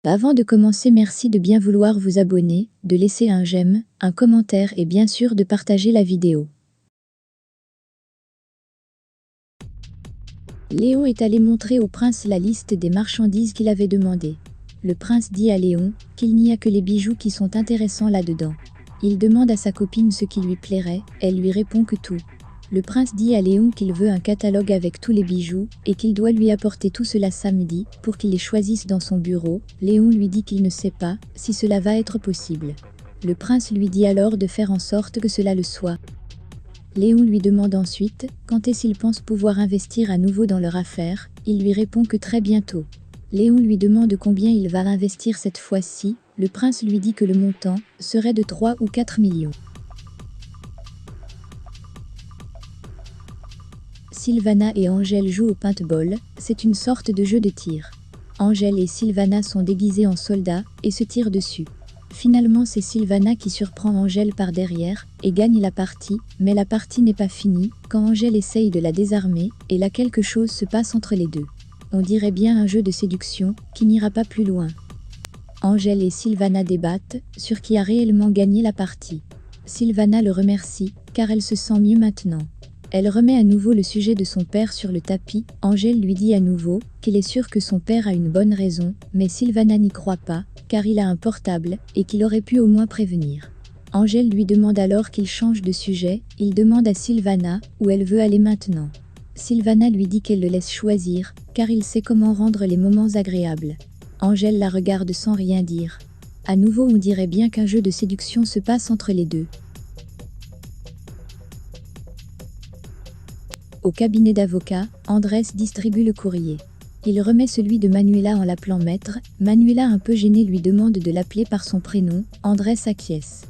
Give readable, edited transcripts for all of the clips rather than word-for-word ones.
Avant de commencer, merci de bien vouloir vous abonner, de laisser un j'aime, un commentaire et bien sûr de partager la vidéo. Léon est allé montrer au prince la liste des marchandises qu'il avait demandées. Le prince dit à Léon qu'il n'y a que les bijoux qui sont intéressants là-dedans. Il demande à sa copine ce qui lui plairait, elle lui répond que tout. Le prince dit à Léon qu'il veut un catalogue avec tous les bijoux et qu'il doit lui apporter tout cela samedi pour qu'il les choisisse dans son bureau. Léon lui dit qu'il ne sait pas si cela va être possible. Le prince lui dit alors de faire en sorte que cela le soit. Léon lui demande ensuite quand est-ce qu'il pense pouvoir investir à nouveau dans leur affaire. Il lui répond que très bientôt. Léon lui demande combien il va investir cette fois-ci. Le prince lui dit que le montant serait de 3 ou 4 millions. Sylvana et Angèle jouent au paintball, c'est une sorte de jeu de tir. Angèle et Sylvana sont déguisées en soldats et se tirent dessus. Finalement, c'est Sylvana qui surprend Angèle par derrière et gagne la partie, mais la partie n'est pas finie quand Angèle essaye de la désarmer et là quelque chose se passe entre les deux. On dirait bien un jeu de séduction qui n'ira pas plus loin. Angèle et Sylvana débattent sur qui a réellement gagné la partie. Sylvana le remercie car elle se sent mieux maintenant. Elle remet à nouveau le sujet de son père sur le tapis. Angèle lui dit à nouveau qu'il est sûr que son père a une bonne raison, mais Sylvana n'y croit pas, car il a un portable et qu'il aurait pu au moins prévenir. Angèle lui demande alors qu'il change de sujet. Il demande à Sylvana où elle veut aller maintenant. Sylvana lui dit qu'elle le laisse choisir, car il sait comment rendre les moments agréables. Angèle la regarde sans rien dire. À nouveau, on dirait bien qu'un jeu de séduction se passe entre les deux. Au cabinet d'avocat, Andrés distribue le courrier. Il remet celui de Manuela en l'appelant maître. Manuela, un peu gênée, lui demande de l'appeler par son prénom. Andrés acquiesce.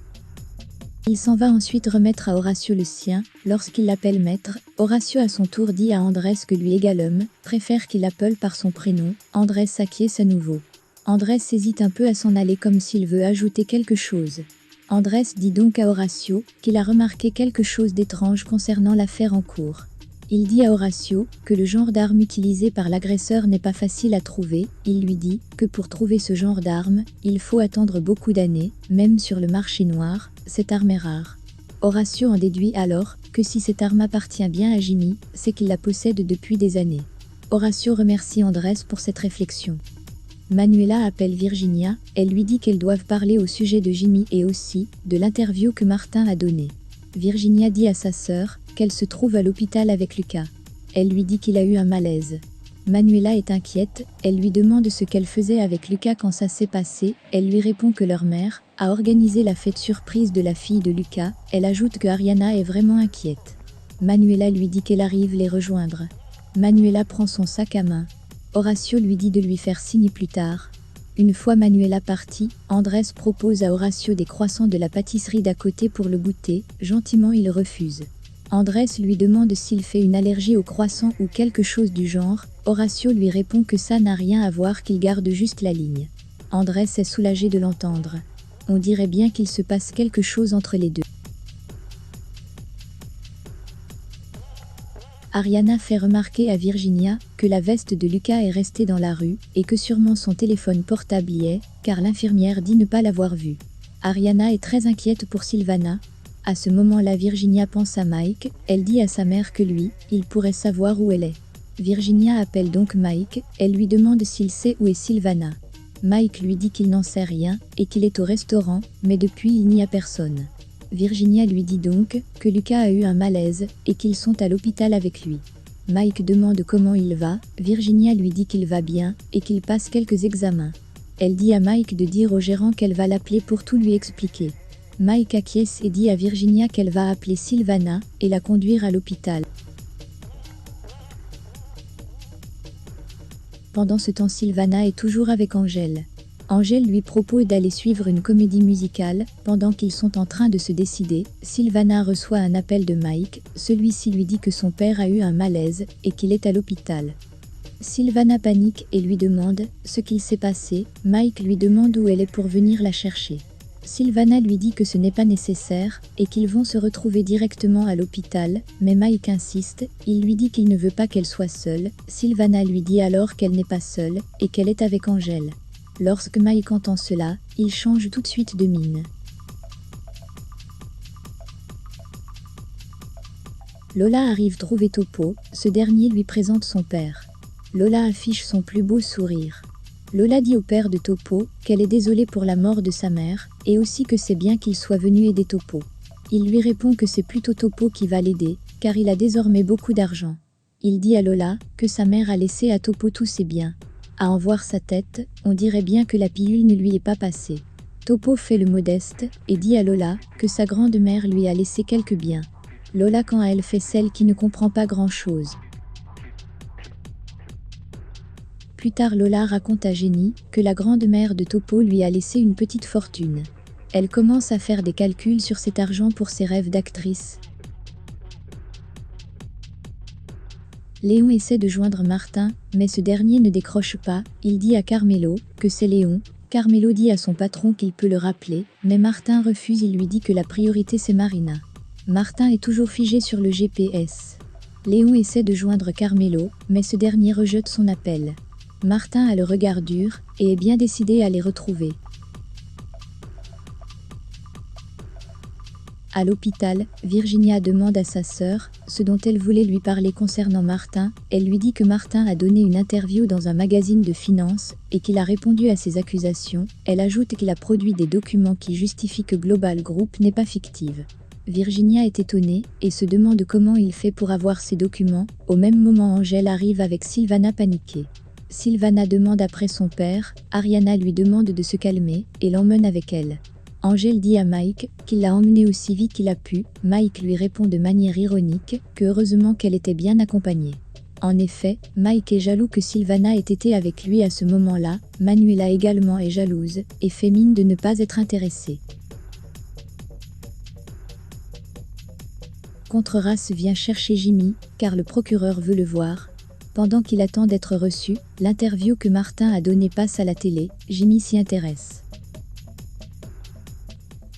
Il s'en va ensuite remettre à Horacio le sien. Lorsqu'il l'appelle maître, Horacio à son tour dit à Andrés que lui égalhomme préfère qu'il l'appelle par son prénom. Andrés acquiesce à nouveau. Andrés hésite un peu à s'en aller comme s'il veut ajouter quelque chose. Andrés dit donc à Horacio qu'il a remarqué quelque chose d'étrange concernant l'affaire en cours. Il dit à Horacio que le genre d'arme utilisé par l'agresseur n'est pas facile à trouver. Il lui dit que pour trouver ce genre d'arme, il faut attendre beaucoup d'années, même sur le marché noir, cette arme est rare. Horacio en déduit alors que si cette arme appartient bien à Jimmy, c'est qu'il la possède depuis des années. Horacio remercie Andrés pour cette réflexion. Manuela appelle Virginia, elle lui dit qu'elles doivent parler au sujet de Jimmy et aussi de l'interview que Martin a donnée. Virginia dit à sa sœur qu'elle se trouve à l'hôpital avec Lucas. Elle lui dit qu'il a eu un malaise. Manuela est inquiète, elle lui demande ce qu'elle faisait avec Lucas quand ça s'est passé. Elle lui répond que leur mère a organisé la fête surprise de la fille de Lucas. Elle ajoute que Ariana est vraiment inquiète. Manuela lui dit qu'elle arrive les rejoindre. Manuela prend son sac à main. Horacio lui dit de lui faire signe plus tard. Une fois Manuela partie, Andrés propose à Horacio des croissants de la pâtisserie d'à côté pour le goûter. Gentiment, il refuse. Andrés lui demande s'il fait une allergie aux croissants ou quelque chose du genre. Horacio lui répond que ça n'a rien à voir, qu'il garde juste la ligne. Andrés est soulagé de l'entendre. On dirait bien qu'il se passe quelque chose entre les deux. Ariana fait remarquer à Virginia que la veste de Lucas est restée dans la rue et que sûrement son téléphone portable y est, car l'infirmière dit ne pas l'avoir vu. Ariana est très inquiète pour Sylvana. À ce moment-là, Virginia pense à Mike. Elle dit à sa mère que lui, il pourrait savoir où elle est. Virginia appelle donc Mike. Elle lui demande s'il sait où est Sylvana. Mike lui dit qu'il n'en sait rien et qu'il est au restaurant, mais depuis il n'y a personne. Virginia lui dit donc que Lucas a eu un malaise et qu'ils sont à l'hôpital avec lui. Mike demande comment il va. Virginia lui dit qu'il va bien et qu'il passe quelques examens. Elle dit à Mike de dire au gérant qu'elle va l'appeler pour tout lui expliquer. Mike acquiesce et dit à Virginia qu'elle va appeler Sylvana et la conduire à l'hôpital. Pendant ce temps, Sylvana est toujours avec Angèle. Angèle lui propose d'aller suivre une comédie musicale. Pendant qu'ils sont en train de se décider, Sylvana reçoit un appel de Mike. Celui-ci lui dit que son père a eu un malaise et qu'il est à l'hôpital. Sylvana panique et lui demande ce qu'il s'est passé. Mike lui demande où elle est pour venir la chercher. Sylvana lui dit que ce n'est pas nécessaire et qu'ils vont se retrouver directement à l'hôpital, mais Mike insiste. Il lui dit qu'il ne veut pas qu'elle soit seule. Sylvana lui dit alors qu'elle n'est pas seule et qu'elle est avec Angèle. Lorsque Mike entend cela, il change tout de suite de mine. Lola arrive trouver Topo, ce dernier lui présente son père. Lola affiche son plus beau sourire. Lola dit au père de Topo qu'elle est désolée pour la mort de sa mère, et aussi que c'est bien qu'il soit venu aider Topo. Il lui répond que c'est plutôt Topo qui va l'aider, car il a désormais beaucoup d'argent. Il dit à Lola que sa mère a laissé à Topo tous ses biens. À en voir sa tête, on dirait bien que la pilule ne lui est pas passée. Topo fait le modeste, et dit à Lola que sa grande-mère lui a laissé quelques biens. Lola quand elle fait celle qui ne comprend pas grand-chose. Plus tard Lola raconte à Jenny que la grande-mère de Topo lui a laissé une petite fortune. Elle commence à faire des calculs sur cet argent pour ses rêves d'actrice. Léon essaie de joindre Martin, mais ce dernier ne décroche pas. Il dit à Carmelo que c'est Léon. Carmelo dit à son patron qu'il peut le rappeler, mais Martin refuse. Il lui dit que la priorité c'est Marina. Martin est toujours figé sur le GPS. Léon essaie de joindre Carmelo, mais ce dernier rejette son appel. Martin a le regard dur et est bien décidé à les retrouver. À l'hôpital, Virginia demande à sa sœur ce dont elle voulait lui parler concernant Martin. Elle lui dit que Martin a donné une interview dans un magazine de finance et qu'il a répondu à ses accusations. Elle ajoute qu'il a produit des documents qui justifient que Global Group n'est pas fictive. Virginia est étonnée et se demande comment il fait pour avoir ces documents. Au même moment, Angel arrive avec Sylvana paniquée. Sylvana demande après son père, Ariana lui demande de se calmer et l'emmène avec elle. Angel dit à Mike qu'il l'a emmenée aussi vite qu'il a pu. Mike lui répond de manière ironique que heureusement qu'elle était bien accompagnée. En effet, Mike est jaloux que Sylvana ait été avec lui à ce moment-là. Manuela également est jalouse et fait mine de ne pas être intéressée. Contreras vient chercher Jimmy car le procureur veut le voir. Pendant qu'il attend d'être reçu, l'interview que Martin a donnée passe à la télé. Jimmy s'y intéresse.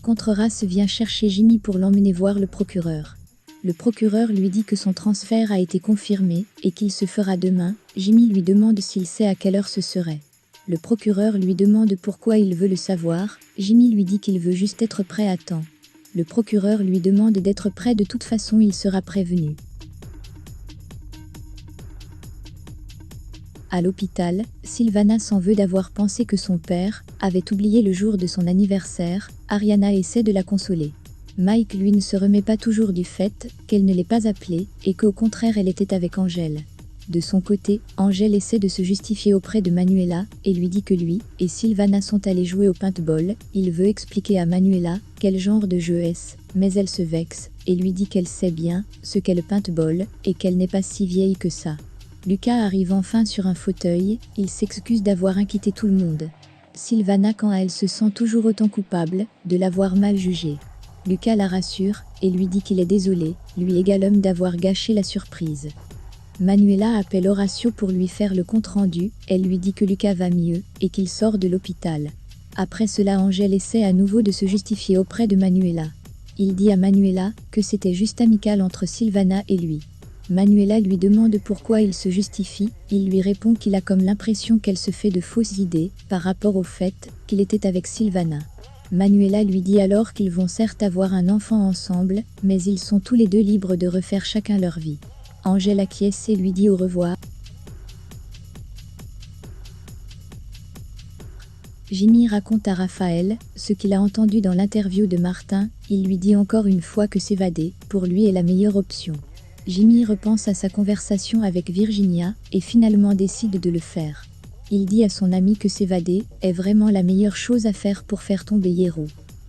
Contreras vient chercher Jimmy pour l'emmener voir le procureur. Le procureur lui dit que son transfert a été confirmé et qu'il se fera demain. Jimmy lui demande s'il sait à quelle heure ce serait. Le procureur lui demande pourquoi il veut le savoir. Jimmy lui dit qu'il veut juste être prêt à temps. Le procureur lui demande d'être prêt, de toute façon il sera prévenu. À l'hôpital, Sylvana s'en veut d'avoir pensé que son père avait oublié le jour de son anniversaire. Ariana essaie de la consoler. Mike lui ne se remet pas toujours du fait qu'elle ne l'ait pas appelé et qu'au contraire elle était avec Angel. De son côté, Angel essaie de se justifier auprès de Manuela et lui dit que lui et Sylvana sont allés jouer au paintball. Il veut expliquer à Manuela quel genre de jeu est-ce, mais elle se vexe et lui dit qu'elle sait bien ce qu'est le paintball et qu'elle n'est pas si vieille que ça. Lucas arrive enfin sur un fauteuil, il s'excuse d'avoir inquiété tout le monde. Sylvana quand elle se sent toujours autant coupable de l'avoir mal jugée. Lucas la rassure et lui dit qu'il est désolé, lui également d'avoir gâché la surprise. Manuela appelle Horacio pour lui faire le compte-rendu, elle lui dit que Lucas va mieux et qu'il sort de l'hôpital. Après cela, Angel essaie à nouveau de se justifier auprès de Manuela. Il dit à Manuela que c'était juste amical entre Sylvana et lui. Manuela lui demande pourquoi il se justifie, il lui répond qu'il a comme l'impression qu'elle se fait de fausses idées par rapport au fait qu'il était avec Sylvana. Manuela lui dit alors qu'ils vont certes avoir un enfant ensemble, mais ils sont tous les deux libres de refaire chacun leur vie. Angel acquiesce et lui dit au revoir. Jimmy raconte à Raphaël ce qu'il a entendu dans l'interview de Martin, il lui dit encore une fois que s'évader, pour lui est la meilleure option. Jimmy repense à sa conversation avec Virginia et finalement décide de le faire. Il dit à son ami que s'évader est vraiment la meilleure chose à faire pour faire tomber Hierro.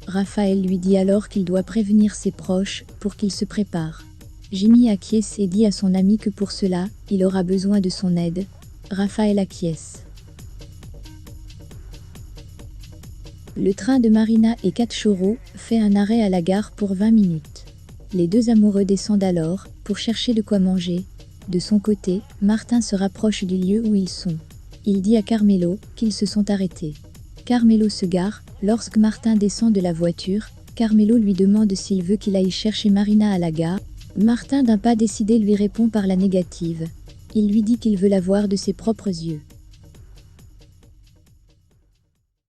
Raphaël lui dit alors qu'il doit prévenir ses proches pour qu'ils se préparent. Jimmy acquiesce et dit à son ami que pour cela, il aura besoin de son aide. Raphaël acquiesce. Le train de Marina et Cachorro fait un arrêt à la gare pour 20 minutes. Les deux amoureux descendent alors pour chercher de quoi manger. De son côté, Martin se rapproche du lieu où ils sont. Il dit à Carmelo qu'ils se sont arrêtés. Carmelo se gare. Lorsque Martin descend de la voiture, Carmelo lui demande s'il veut qu'il aille chercher Marina à la gare. Martin d'un pas décidé lui répond par la négative. Il lui dit qu'il veut la voir de ses propres yeux.